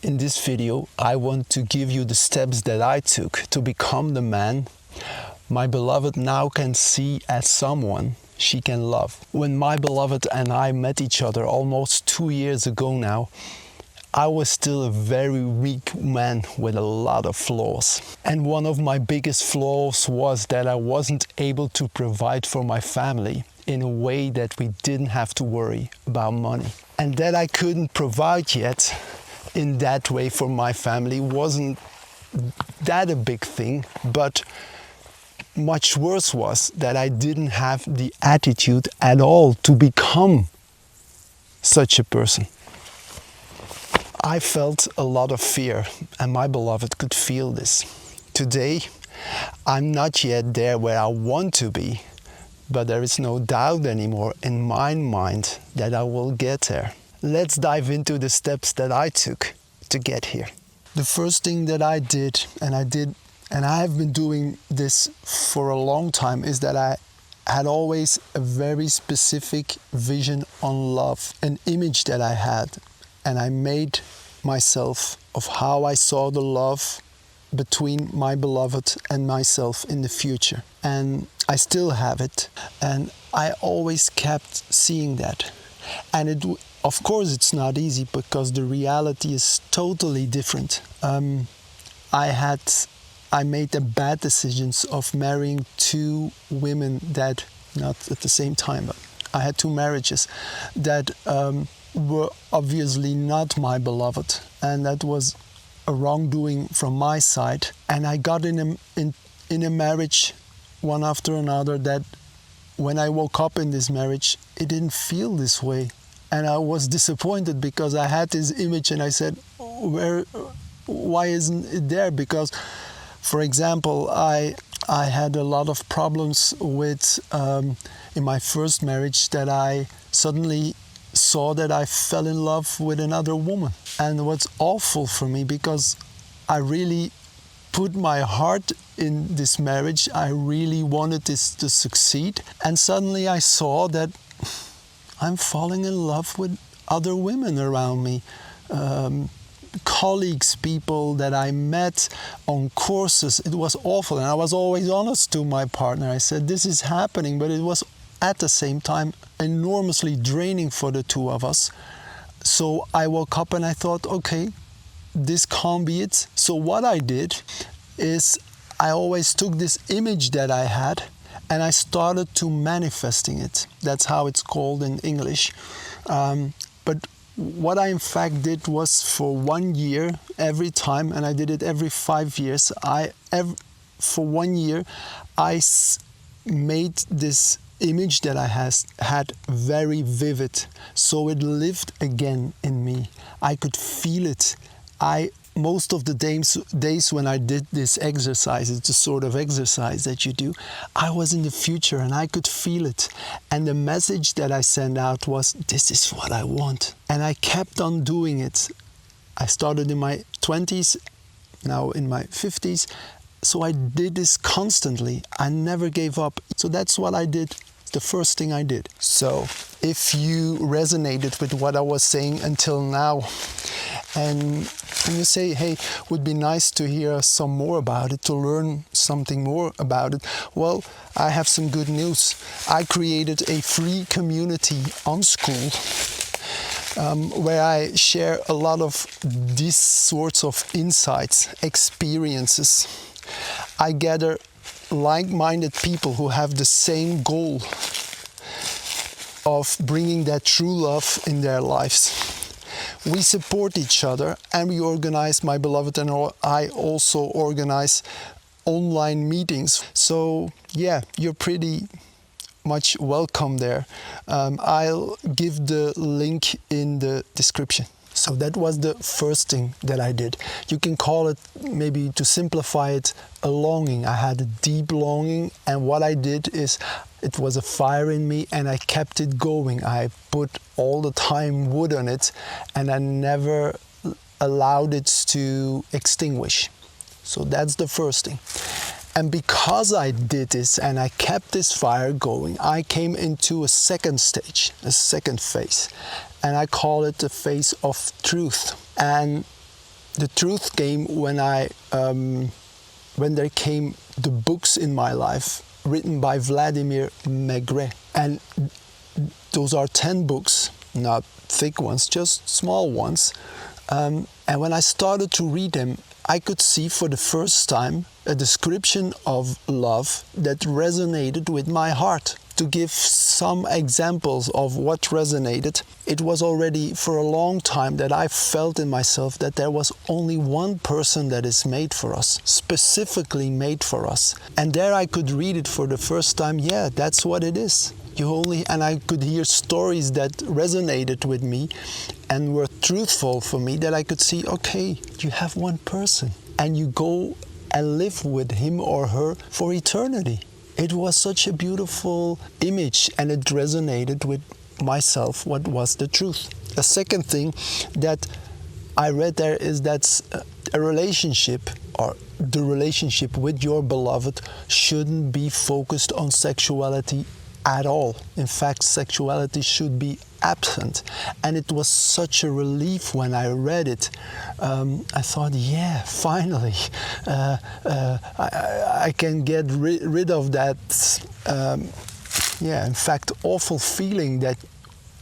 In this video, I want to give you the steps that I took to become the man my beloved now can see as someone she can love. When my beloved and I met each other almost 2 years ago now, I was still a very weak man with a lot of flaws. And one of my biggest flaws was that I wasn't able to provide for my family in a way that we didn't have to worry about money. And that I couldn't provide yet in that way for my family wasn't that a big thing, but much worse was that I didn't have the attitude at all to become such a person. I felt a lot of fear, and my beloved could feel this. Today, I'm not yet there where I want to be, but there is no doubt anymore in my mind that I will get there. Let's dive into the steps that I took to get here. The first thing that I did, and I have been doing this for a long time, is that I had always a very specific vision on love, an image that I had, and I made myself of how I saw the love between my beloved and myself in the future. And I still have it, and I always kept seeing that. And of course it's not easy, because the reality is totally different. I made the bad decisions of marrying 2 women that, not at the same time, but I had 2 marriages that were obviously not my beloved, and that was a wrongdoing from my side. And I got in a marriage one after another that when I woke up in this marriage, it didn't feel this way. And I was disappointed because I had this image, and I said, why isn't it there? Because, for example, I had a lot of problems with, in my first marriage, that I suddenly saw that I fell in love with another woman. And it was awful for me, because I really put my heart in this marriage. I really wanted this to succeed. And suddenly I saw that I'm falling in love with other women around me. Colleagues, people that I met on courses. It was awful, and I was always honest to my partner. I said, this is happening, but it was at the same time enormously draining for the 2 of us. So I woke up and I thought, okay, this can't be it. So what I did is I always took this image that I had and I started to manifesting it. That's how it's called in English. But what I in fact did was, for 1 year, every time, and I did it every 5 years, for 1 year, I made this image that I had very vivid. So it lived again in me. I could feel it. Most of the days when I did this exercise, it's a sort of exercise that you do, I was in the future and I could feel it. And the message that I sent out was, this is what I want. And I kept on doing it. I started in my 20s, now in my 50s. So I did this constantly. I never gave up. So that's what I did. The first thing I did. So if you resonated with what I was saying until now, and you say, hey, would be nice to hear some more about it, to learn something more about it, well, I have some good news. I created a free community on School where I share a lot of these sorts of insights, experiences. I gather like-minded people who have the same goal of bringing that true love in their lives. We support each other, and we organize, my beloved and I also organize online meetings. So yeah, you're pretty much welcome there. I'll give the link in the description. So that was the first thing that I did. You can call it, maybe to simplify it, a longing. I had a deep longing, and what I did is, it was a fire in me and I kept it going. I put all the time wood on it, and I never allowed it to extinguish. So that's the first thing. And because I did this and I kept this fire going, I came into a second stage, a second phase. And I call it the phase of truth. And The truth came when there came the books in my life written by Vladimir Megre. And those are 10 books, not thick ones, just small ones. And when I started to read them, I could see for the first time a description of love that resonated with my heart. To give some examples of what resonated, it was already for a long time that I felt in myself that there was only one person that is made for us, specifically made for us. And there I could read it for the first time, yeah, that's what it is. And I could hear stories that resonated with me and were truthful for me, that I could see, okay, you have one person and you go and live with him or her for eternity. It was such a beautiful image, and it resonated with myself what was the truth. A second thing that I read there is that a relationship, or the relationship with your beloved, shouldn't be focused on sexuality at all. In fact, sexuality should be absent. And it was such a relief when I read it. I thought, yeah, finally, I can get rid of that, in fact, awful feeling that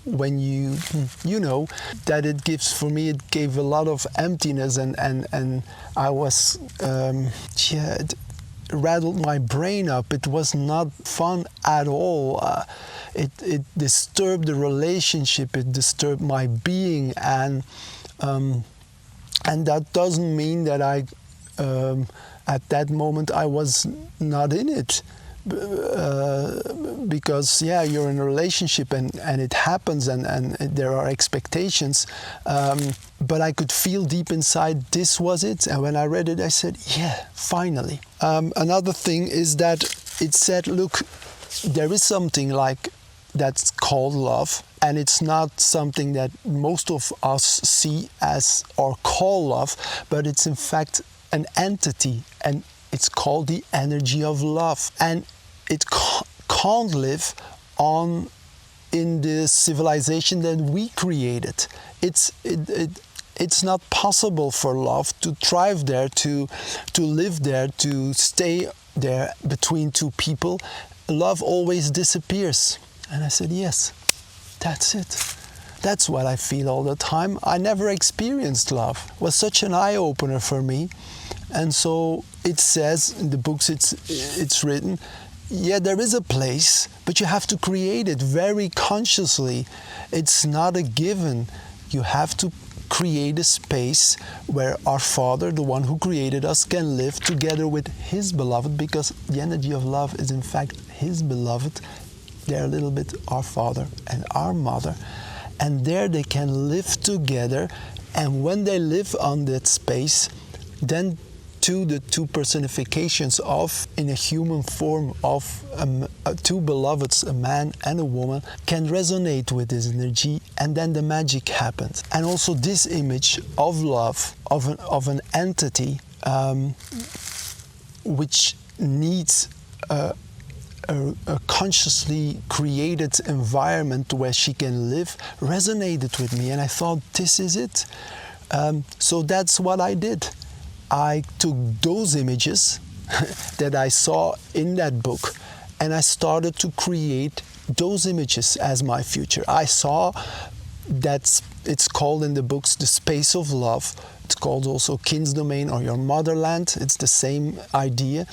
when you know, that it gives, for me, it gave a lot of emptiness, and I was, it rattled my brain up. It was not fun at all. It disturbed the relationship. It disturbed my being, and that doesn't mean that I, at that moment, I was not in it. Because you're in a relationship and it happens and there are expectations, but I could feel deep inside this was it. And when I read it, I said, yeah, finally. Another thing is that it said, look, there is something like that's called love, and it's not something that most of us see as or call love, but it's in fact an entity, and it's called the energy of love, and it can't live on in the civilization that we created. It's not possible for love to thrive there, to live there, to stay there between two people. Love always disappears. And I said, yes, that's it. That's what I feel all the time. I never experienced love. It was such an eye-opener for me. And so it says in the books it's written, yeah, there is a place, but you have to create it very consciously. It's not a given. You have to create a space where our Father, the one who created us, can live together with His beloved, because the energy of love is in fact His beloved. They're a little bit our Father and our Mother. And there they can live together. And when they live on that space, then the two personifications of, in a human form, of two beloveds, a man and a woman, can resonate with this energy, and then the magic happens. And also this image of love, of an entity which needs a consciously created environment where she can live, resonated with me, and I thought, this is it. So that's what I did. I took those images that I saw in that book, and I started to create those images as my future. I saw that it's called in the books the space of love. It's called also Kindsdomain, or your motherland. It's the same idea.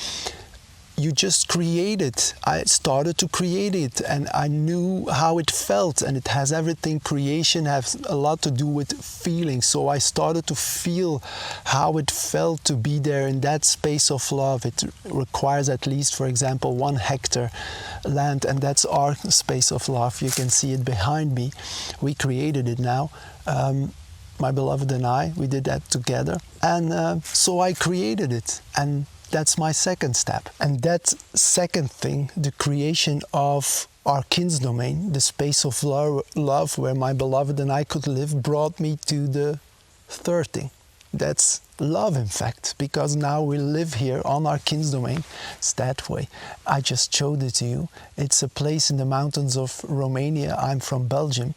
You just create it. I started to create it, and I knew how it felt, and it has everything. Creation has a lot to do with feeling. So I started to feel how it felt to be there in that space of love. It requires at least, for example, 1 hectare land, and that's our space of love. You can see it behind me. We created it now. My beloved and I, we did that together. And so I created it. And that's my second step. And that second thing, the creation of our Kindsdomain, the space of love where my beloved and I could live, brought me to the third thing. That's love, in fact, because now we live here on our Kindsdomain. It's that way. I just showed it to you. It's a place in the mountains of Romania. I'm from Belgium.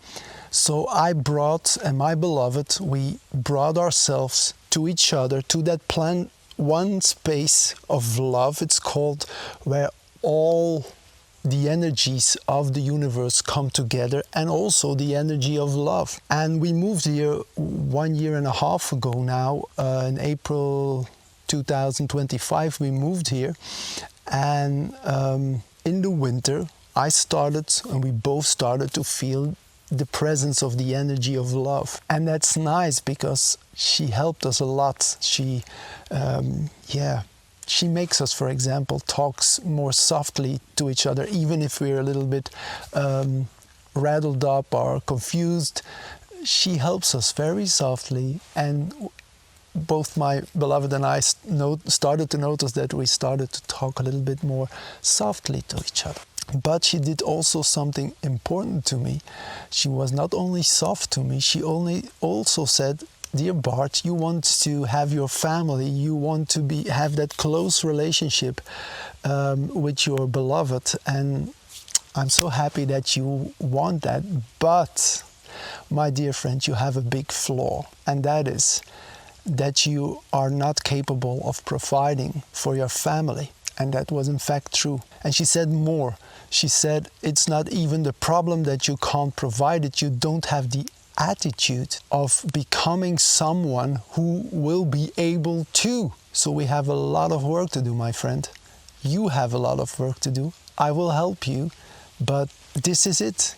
So I brought, and my beloved, we brought ourselves to each other, to that one space of love, it's called, where all the energies of the universe come together, and also the energy of love. And we moved here 1.5 years ago now, in April 2025 we moved here, and in the winter I started, and we both started to feel the presence of the energy of love. And that's nice because she helped us a lot. She makes us, for example, talks more softly to each other, even if we're a little bit rattled up or confused. She helps us very softly, and both my beloved and I started to notice that we started to talk a little bit more softly to each other. But she did also something important to me. She was not only soft to me, she also said, "Dear Bart, you want to have your family, you want to have that close relationship with your beloved, and I'm so happy that you want that. But, my dear friend, you have a big flaw, and that is that you are not capable of providing for your family." And that was in fact true. And she said more. She said, "It's not even the problem that you can't provide it, you don't have the attitude of becoming someone who will be able to." So we have a lot of work to do, my friend. You have a lot of work to do. I will help you, but this is it.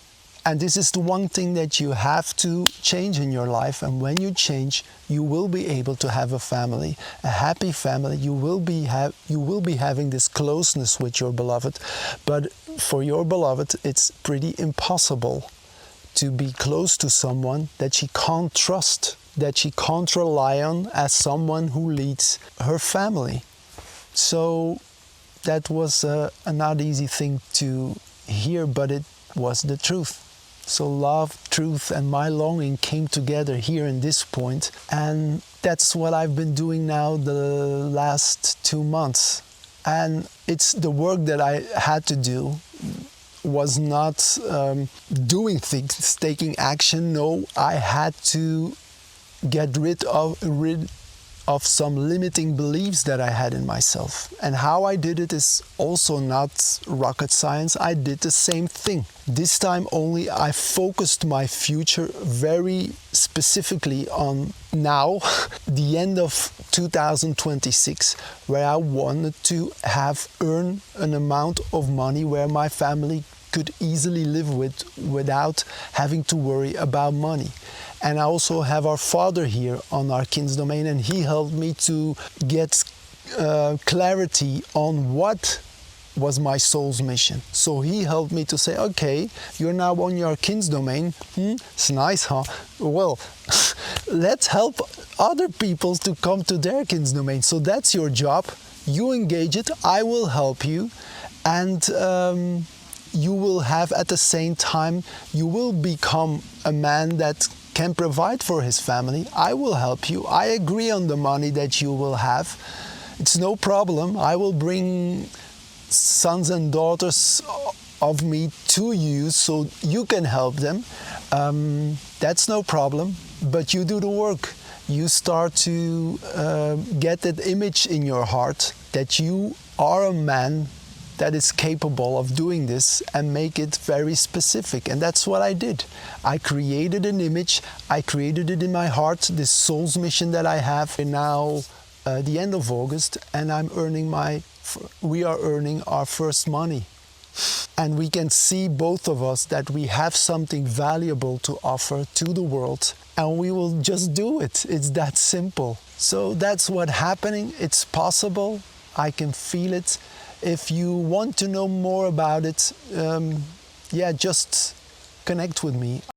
And this is the one thing that you have to change in your life. And when you change, you will be able to have a family, a happy family. You will be having this closeness with your beloved. But for your beloved, it's pretty impossible to be close to someone that she can't trust, that she can't rely on as someone who leads her family. So that was a not easy thing to hear, but it was the truth. So love, truth, and my longing came together here in this point, and that's what I've been doing now the last 2 months. And it's the work that I had to do was not doing things, taking action. No, I had to get rid of some limiting beliefs that I had in myself. And how I did it is also not rocket science. I did the same thing. This time only I focused my future very specifically on now, the end of 2026, where I wanted to earn an amount of money where my family could easily live without having to worry about money. And I also have our father here on our Kind's domain, and he helped me to get clarity on what was my soul's mission. So he helped me to say, okay, you're now on your Kind's domain. It's nice, huh? Well, let's help other people to come to their Kind's domain. So that's your job. You engage it, I will help you, and you will have, at the same time, you will become a man that can provide for his family. I will help you. I agree on the money that you will have. It's no problem. I will bring sons and daughters of me to you so you can help them. That's no problem, but you do the work. You start to get that image in your heart that you are a man that is capable of doing this, and make it very specific. And that's what I did. I created an image, I created it in my heart, this soul's mission that I have. And now, the end of August, and we are earning our first money. And we can see, both of us, that we have something valuable to offer to the world, and we will just do it. It's that simple. So that's what's happening. It's possible. I can feel it. If you want to know more about it, just connect with me.